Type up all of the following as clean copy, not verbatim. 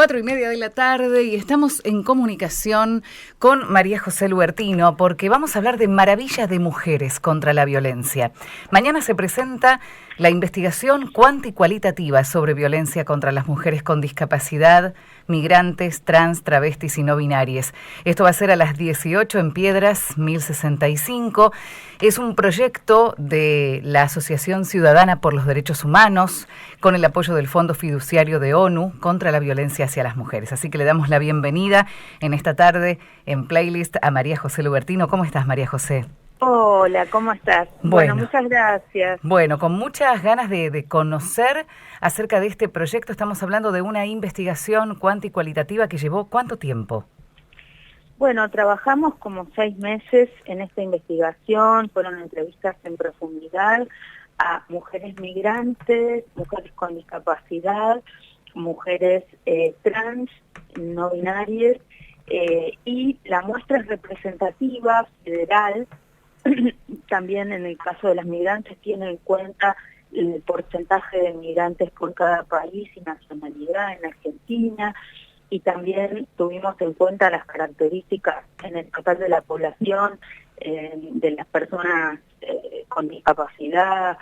4:30 de la tarde y estamos en comunicación con María José Lubertino porque vamos a hablar de maravillas de mujeres contra la violencia. Mañana se presenta la investigación cuantitativa sobre violencia contra las mujeres con discapacidad, migrantes, trans, travestis y no binarias. Esto va a ser a las 18 en Piedras, 1065. Es un proyecto de la Asociación Ciudadana por los Derechos Humanos con el apoyo del Fondo Fiduciario de ONU contra la violencia hacia las mujeres. Así que le damos la bienvenida en esta tarde en Playlist a María José Lubertino. ¿Cómo estás, María José? Hola, ¿cómo estás? Bueno, muchas gracias. Bueno, con muchas ganas de conocer acerca de este proyecto. Estamos hablando de una investigación cuantitativa que llevó ¿cuánto tiempo? Bueno, trabajamos como 6 meses en esta investigación, fueron entrevistas en profundidad a mujeres migrantes, mujeres con discapacidad, mujeres trans, no binarias, y la muestra es representativa, federal. También en el caso de las migrantes tiene en cuenta el porcentaje de migrantes por cada país y nacionalidad en Argentina, y también tuvimos en cuenta las características en el total de la población, de las personas con discapacidad,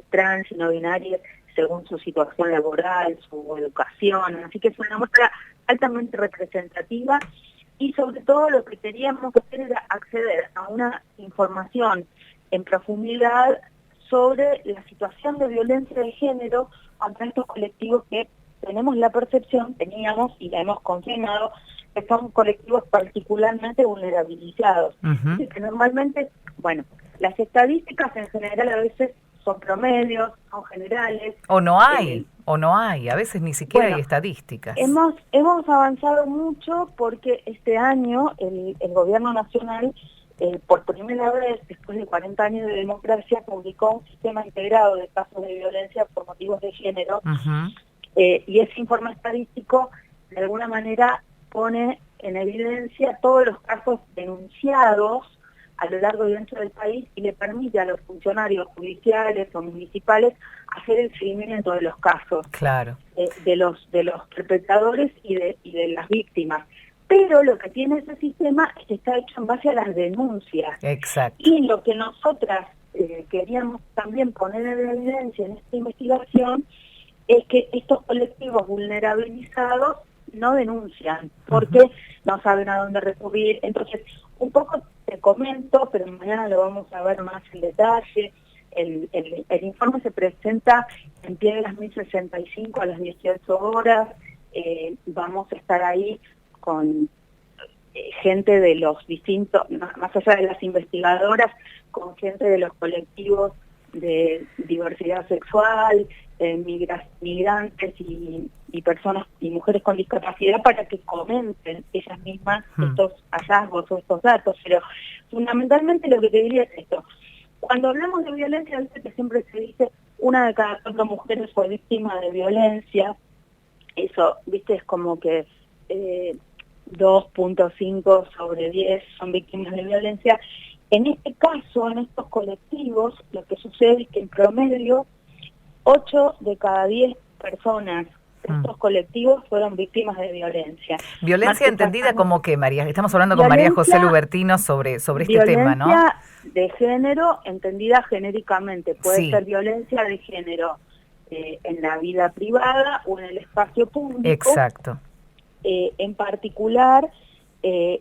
trans y no binarias, según su situación laboral, su educación. Así que es una muestra altamente representativa. Y sobre todo lo que queríamos hacer era acceder a una información en profundidad sobre la situación de violencia de género contra estos colectivos que tenemos la percepción, teníamos y la hemos confirmado, que son colectivos particularmente vulnerabilizados. Así que normalmente, bueno, las estadísticas en general a veces son promedios, son generales. O no hay, a veces ni siquiera hay estadísticas. Hemos avanzado mucho porque este año el gobierno nacional, por primera vez después de 40 años de democracia, publicó un sistema integrado de casos de violencia por motivos de género, y ese informe estadístico de alguna manera pone en evidencia todos los casos denunciados a lo largo y ancho del país y le permite a los funcionarios judiciales o municipales hacer el seguimiento de los casos, claro, de los perpetradores y de las víctimas. Pero lo que tiene ese sistema es que está hecho en base a las denuncias. Exacto. Y lo que nosotras queríamos también poner en evidencia en esta investigación es que estos colectivos vulnerabilizados no denuncian porque no saben a dónde recurrir. Entonces, un poco te comento, pero mañana lo vamos a ver más en detalle. El informe se presenta en Piedras 1065 a las 18 horas. Vamos a estar ahí con gente de los distintos, más allá de las investigadoras, con gente de los colectivos de diversidad sexual, migrantes y personas y mujeres con discapacidad para que comenten ellas mismas estos hallazgos o estos datos. Pero fundamentalmente lo que te diría es esto: cuando hablamos de violencia, viste que siempre se dice 1 de cada 4 mujeres fue víctima de violencia. Eso, viste, es como que 2.5 sobre 10 son víctimas de violencia. En este caso, en estos colectivos, lo que sucede es que en promedio 8 de cada 10 personas de estos colectivos fueron víctimas de violencia. Violencia entendida como que, María, estamos hablando con María José Lubertino sobre este tema, ¿no? Violencia de género entendida genéricamente. Puede ser violencia de género en la vida privada o en el espacio público. Exacto. En particular,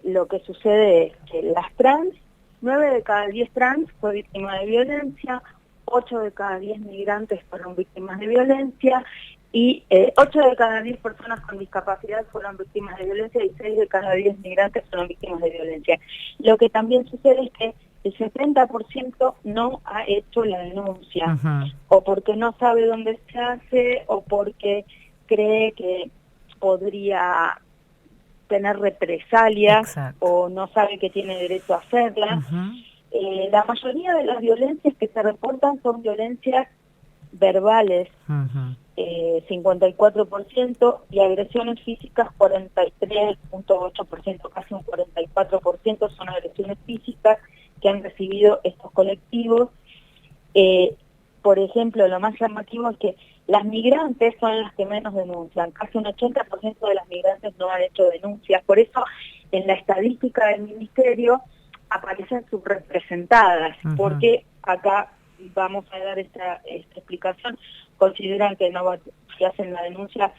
lo que sucede es que las trans, 9 de cada 10 trans fue víctima de violencia, 8 de cada 10 migrantes fueron víctimas de violencia, y 8 de cada 10 personas con discapacidad fueron víctimas de violencia y 6 de cada 10 migrantes fueron víctimas de violencia. Lo que también sucede es que el 70% no ha hecho la denuncia, o porque no sabe dónde se hace, o porque cree que podría tener represalias, o no sabe que tiene derecho a hacerlas. La mayoría de las violencias que se reportan son violencias verbales, 54%, y agresiones físicas 43.8%, casi un 44% son agresiones físicas que han recibido estos colectivos. por ejemplo, lo más llamativo es que las migrantes son las que menos denuncian. Casi un 80% de las migrantes no han hecho denuncias. Por eso, en la estadística del Ministerio aparecen subrepresentadas, porque acá vamos a dar esta explicación. Consideran que no va, si hacen la denuncia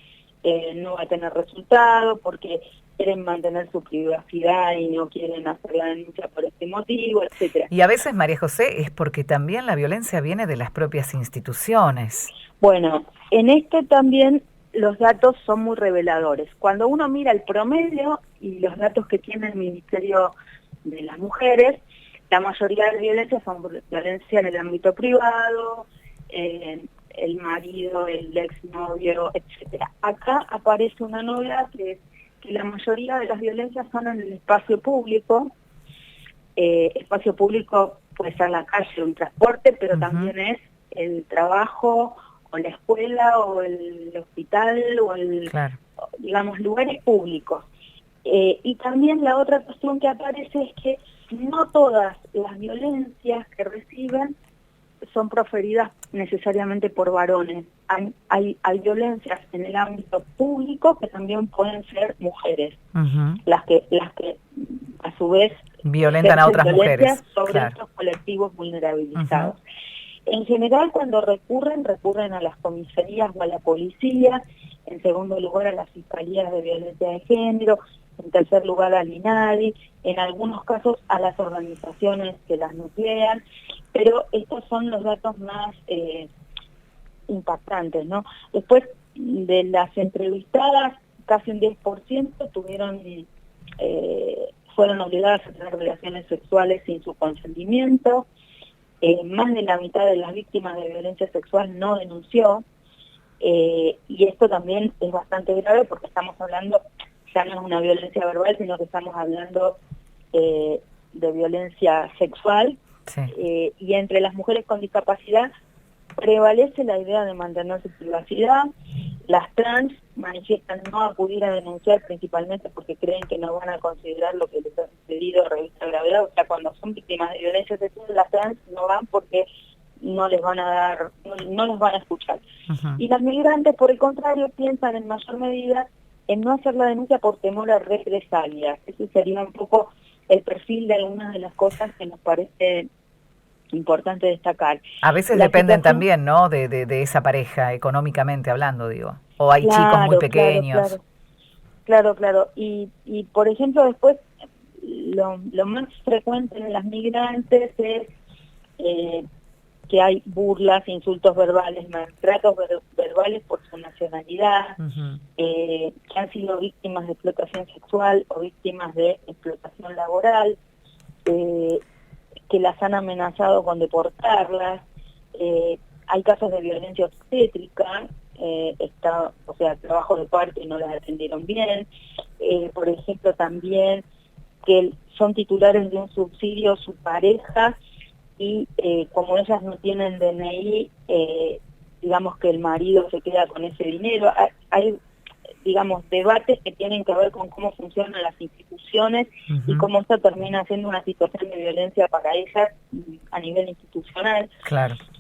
no va a tener resultado, porque quieren mantener su privacidad y no quieren hacer la denuncia por este motivo, etcétera. Y a veces, María José, es porque también la violencia viene de las propias instituciones. Bueno, en esto también los datos son muy reveladores. Cuando uno mira el promedio y los datos que tiene el Ministerio de las Mujeres, la mayoría de las violencias son violencia en el ámbito privado, el marido, el exnovio, etcétera. Acá aparece una novedad que es que la mayoría de las violencias son en el espacio público. Espacio público puede ser la calle, un transporte, pero también es el trabajo, o la escuela, o el hospital, o digamos, lugares públicos. Y también la otra cuestión que aparece es que no todas las violencias que reciben son proferidas necesariamente por varones. Hay violencias en el ámbito público que también pueden ser mujeres, las que a su vez violentan a otras mujeres sobre estos colectivos vulnerabilizados. En general, cuando recurren a las comisarías o a la policía, en segundo lugar a las fiscalías de violencia de género, en tercer lugar al INADI, en algunos casos a las organizaciones que las nuclean, pero estos son los datos más impactantes, ¿no? Después de las entrevistadas, casi un 10% fueron obligadas a tener relaciones sexuales sin su consentimiento. Más de la mitad de las víctimas de violencia sexual no denunció, y esto también es bastante grave porque estamos hablando, ya no es una violencia verbal, sino que estamos hablando de violencia sexual. Y entre las mujeres con discapacidad prevalece la idea de mantener su privacidad. Las trans manifiestan no acudir a denunciar principalmente porque creen que no van a considerar lo que les ha sucedido revista gravedad. O sea, cuando son víctimas de violencia sexual, las trans no van porque no les van a dar, no les van a escuchar. Y las migrantes, por el contrario, piensan en mayor medida en no hacer la denuncia por temor a represalias. Ese sería un poco el perfil de algunas de las cosas que nos parece importante destacar. A veces dependen también, ¿no?, de esa pareja, económicamente hablando, digo. O hay chicos muy pequeños. Claro. Y por ejemplo, después, lo más frecuente en las migrantes es que hay burlas, insultos verbales, maltratos verbales por su nacionalidad, que han sido víctimas de explotación sexual o víctimas de explotación laboral, que las han amenazado con deportarlas. Hay casos de violencia obstétrica, trabajo de parto y no las atendieron bien. Por ejemplo, también que son titulares de un subsidio su pareja y como ellas no tienen DNI, digamos que el marido se queda con ese dinero. Hay digamos, debates que tienen que ver con cómo funcionan las instituciones y cómo esto termina siendo una situación de violencia para ellas a nivel institucional.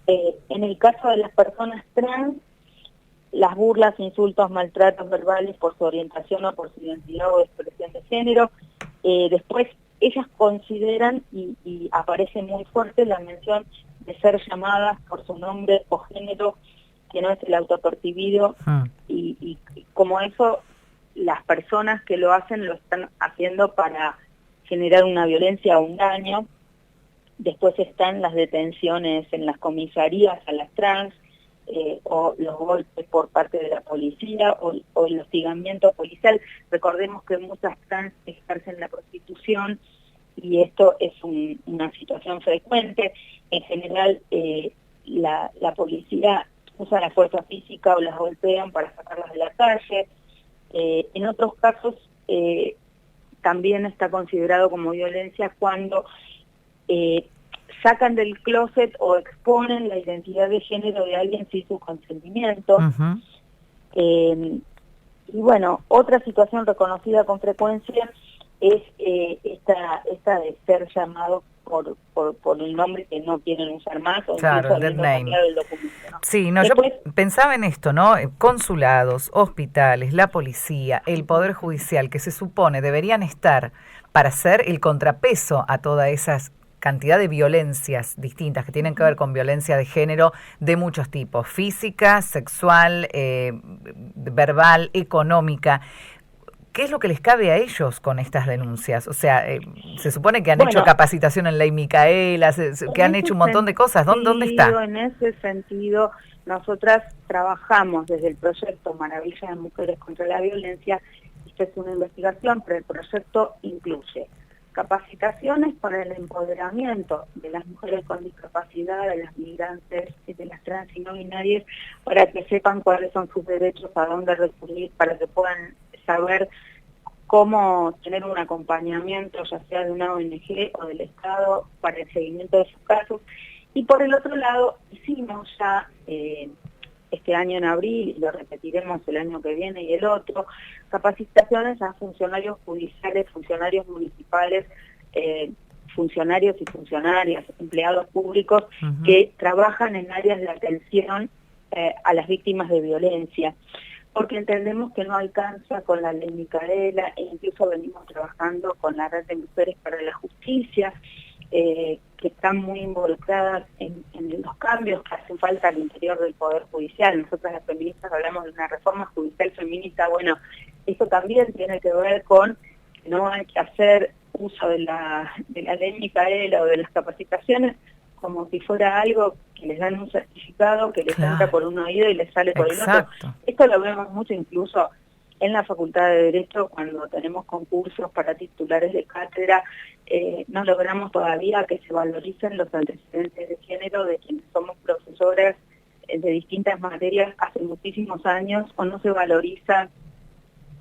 En el caso de las personas trans, las burlas, insultos, maltratos verbales por su orientación o por su identidad o expresión de género, después ellas consideran, y aparece muy fuerte la mención de ser llamadas por su nombre o género que no es el autopercibido, y como eso, las personas que lo hacen lo están haciendo para generar una violencia o un daño. Después están las detenciones en las comisarías a las trans, o los golpes por parte de la policía, o el hostigamiento policial. Recordemos que muchas trans ejercen la prostitución, y esto es una situación frecuente. En general, la policía usa la fuerza física o las golpean para sacarlas de la calle. En otros casos también está considerado como violencia cuando sacan del closet o exponen la identidad de género de alguien sin su consentimiento. Y bueno, otra situación reconocida con frecuencia es esta de ser llamado por el nombre que no quieren usar más o claro, incluso el dead habiendo name. cambiado el documento, ¿no? Sí, no, Después, yo pensaba en esto, ¿no? Consulados, hospitales, la policía, el Poder Judicial, que se supone deberían estar para ser el contrapeso a toda esa cantidad de violencias distintas que tienen que ver con violencia de género de muchos tipos, física, sexual, verbal, económica. ¿Qué es lo que les cabe a ellos con estas denuncias? O sea, se supone que han hecho bueno, capacitación en Ley Micaela, que han hecho un montón de cosas. ¿Dónde está? en ese sentido, nosotras trabajamos desde el proyecto Maravillas de Mujeres contra la Violencia. Esta es una investigación, pero el proyecto incluye capacitaciones para el empoderamiento de las mujeres con discapacidad, de las migrantes, de las trans y no binarias, para que sepan cuáles son sus derechos, a dónde recurrir, para que puedan saber cómo tener un acompañamiento, ya sea de una ONG o del Estado, para el seguimiento de sus casos. Y por el otro lado, hicimos ya este año en abril, y lo repetiremos el año que viene y el otro, capacitaciones a funcionarios judiciales, funcionarios municipales, funcionarios y funcionarias, empleados públicos que trabajan en áreas de atención a las víctimas de violencia, porque entendemos que no alcanza con la ley Micaela, e incluso venimos trabajando con la Red de Mujeres para la Justicia, que están muy involucradas en los cambios que hacen falta al interior del Poder Judicial. Nosotras las feministas hablamos de una reforma judicial feminista. Bueno, eso también tiene que ver con que no hay que hacer uso de la ley Micaela o de las capacitaciones como si fuera algo que les dan un certificado que les entra por un oído y les sale por el otro. Esto lo vemos mucho incluso en la Facultad de Derecho cuando tenemos concursos para titulares de cátedra. No logramos todavía que se valoricen los antecedentes de género de quienes somos profesores de distintas materias hace muchísimos años, o no se valoriza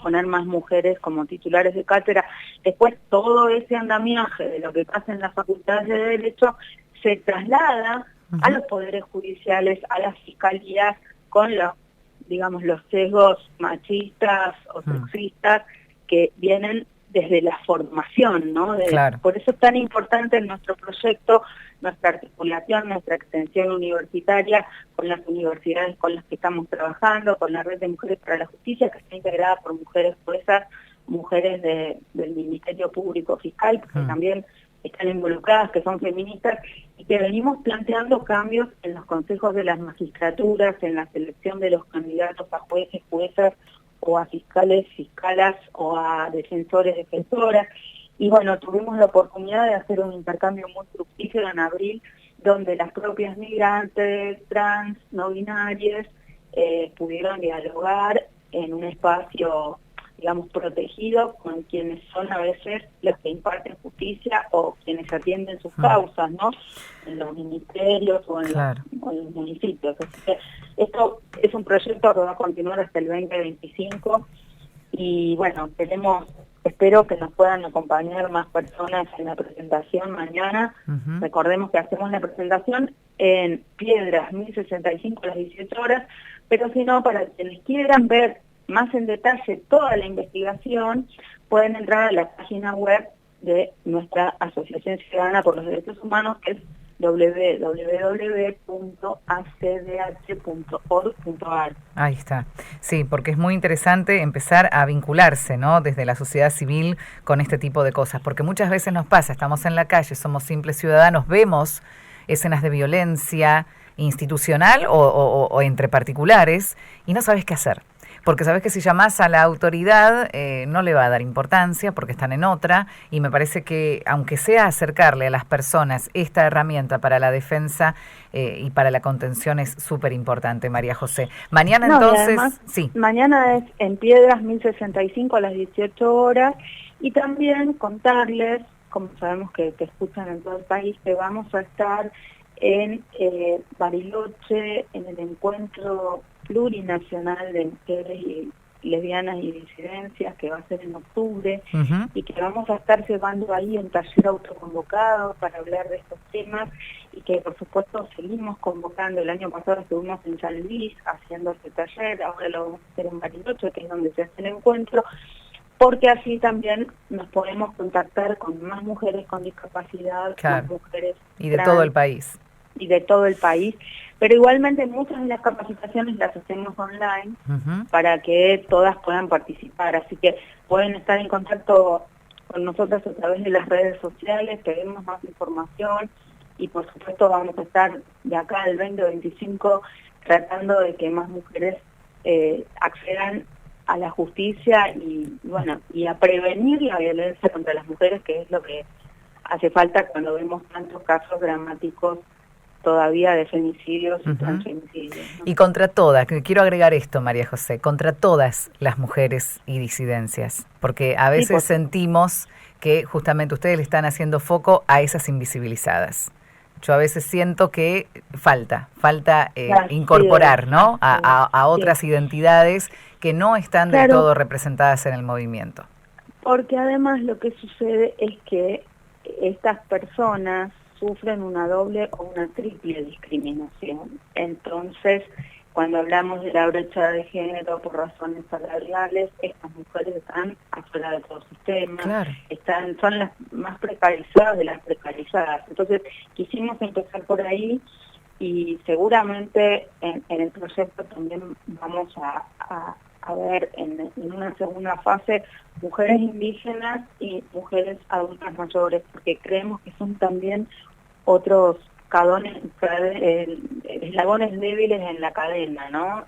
poner más mujeres como titulares de cátedra. Después todo ese andamiaje de lo que pasa en las facultades de Derecho se traslada a los poderes judiciales, a las fiscalías, con los, digamos, los sesgos machistas o sexistas que vienen desde la formación, ¿no? Claro. Por eso es tan importante en nuestro proyecto, nuestra articulación, nuestra extensión universitaria con las universidades con las que estamos trabajando, con la Red de Mujeres para la Justicia, que está integrada por mujeres juezas, mujeres del Ministerio Público Fiscal, porque también están involucradas, que son feministas, y que venimos planteando cambios en los consejos de las magistraturas, en la selección de los candidatos a jueces, juezas, o a fiscales, fiscalas, o a defensores, defensoras. Y bueno, tuvimos la oportunidad de hacer un intercambio muy fructífero en abril, donde las propias migrantes, trans, no binarias, pudieron dialogar en un espacio, digamos, protegido con quienes son a veces los que imparten justicia o quienes atienden sus causas, ¿no? En los ministerios o en los municipios. Así que esto es un proyecto que va a continuar hasta el 2025 y bueno, espero que nos puedan acompañar más personas en la presentación mañana. Recordemos que hacemos la presentación en Piedras 1065 a las 18 horas, pero si no, para quienes quieran ver más en detalle toda la investigación, pueden entrar a la página web de nuestra Asociación Ciudadana por los Derechos Humanos, que es www.acdh.org.ar. Ahí está. Sí, porque es muy interesante empezar a vincularse, ¿no? Desde la sociedad civil con este tipo de cosas, porque muchas veces nos pasa, estamos en la calle, somos simples ciudadanos, vemos escenas de violencia institucional o entre particulares y no sabes qué hacer. Porque sabes que si llamás a la autoridad no le va a dar importancia porque están en otra, y me parece que aunque sea acercarle a las personas esta herramienta para la defensa y para la contención es súper importante, María José. Mañana entonces, además, mañana es en Piedras 1065 a las 18 horas, y también contarles, como sabemos que escuchan en todo el país, que vamos a estar en Bariloche en el encuentro plurinacional de mujeres y lesbianas y disidencias, que va a ser en octubre, y que vamos a estar llevando ahí un taller autoconvocado para hablar de estos temas, y que por supuesto seguimos convocando. El año pasado estuvimos en San Luis haciendo este taller, ahora lo vamos a hacer en Bariloche, que es donde se hace el encuentro, porque así también nos podemos contactar con más mujeres con discapacidad, claro, más mujeres y de trans, todo el país. y de todo el país, pero igualmente muchas de las capacitaciones las hacemos online para que todas puedan participar, así que pueden estar en contacto con nosotros a través de las redes sociales, pedimos más información y por supuesto vamos a estar de acá al 2025 tratando de que más mujeres accedan a la justicia y bueno, y a prevenir la violencia contra las mujeres, que es lo que hace falta cuando vemos tantos casos dramáticos todavía de femicidios y transfemicidios, ¿no? Y contra todas, que quiero agregar esto, María José, contra todas las mujeres y disidencias, porque a veces sentimos que justamente ustedes le están haciendo foco a esas invisibilizadas. Yo a veces siento que falta incorporar, ¿no?, a otras identidades que no están del todo representadas en el movimiento. Porque además lo que sucede es que estas personas sufren una doble o una triple discriminación. Entonces, cuando hablamos de la brecha de género por razones salariales, estas mujeres están afuera de todo sistema, claro, son las más precarizadas de las precarizadas. Entonces, quisimos empezar por ahí y seguramente en el proyecto también vamos a ver en una segunda fase mujeres indígenas y mujeres adultas mayores, porque creemos que son también otros eslabones débiles en la cadena, ¿no?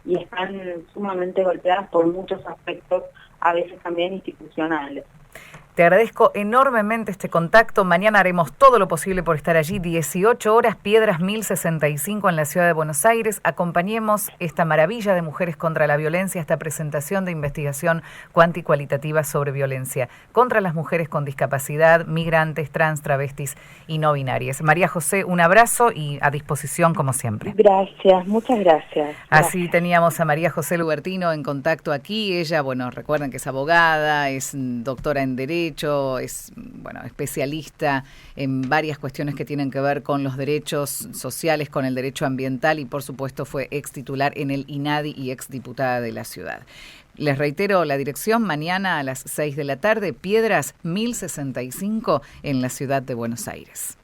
Y están sumamente golpeadas por muchos aspectos, a veces también institucionales. Te agradezco enormemente este contacto. Mañana haremos todo lo posible por estar allí. 18 horas, Piedras 1065 en la ciudad de Buenos Aires. Acompañemos esta maravilla de Mujeres contra la Violencia, esta presentación de investigación cuantitativa sobre violencia contra las mujeres con discapacidad, migrantes, trans, travestis y no binarias. María José, un abrazo y a disposición como siempre. Gracias, muchas gracias. Así teníamos a María José Lubertino en contacto aquí. Ella, bueno, recuerden que es abogada, es doctora en Derecho, es, bueno, especialista en varias cuestiones que tienen que ver con los derechos sociales, con el derecho ambiental y por supuesto fue ex titular en el INADI y ex diputada de la ciudad. Les reitero la dirección: mañana a las 6 de la tarde, Piedras 1065 en la ciudad de Buenos Aires.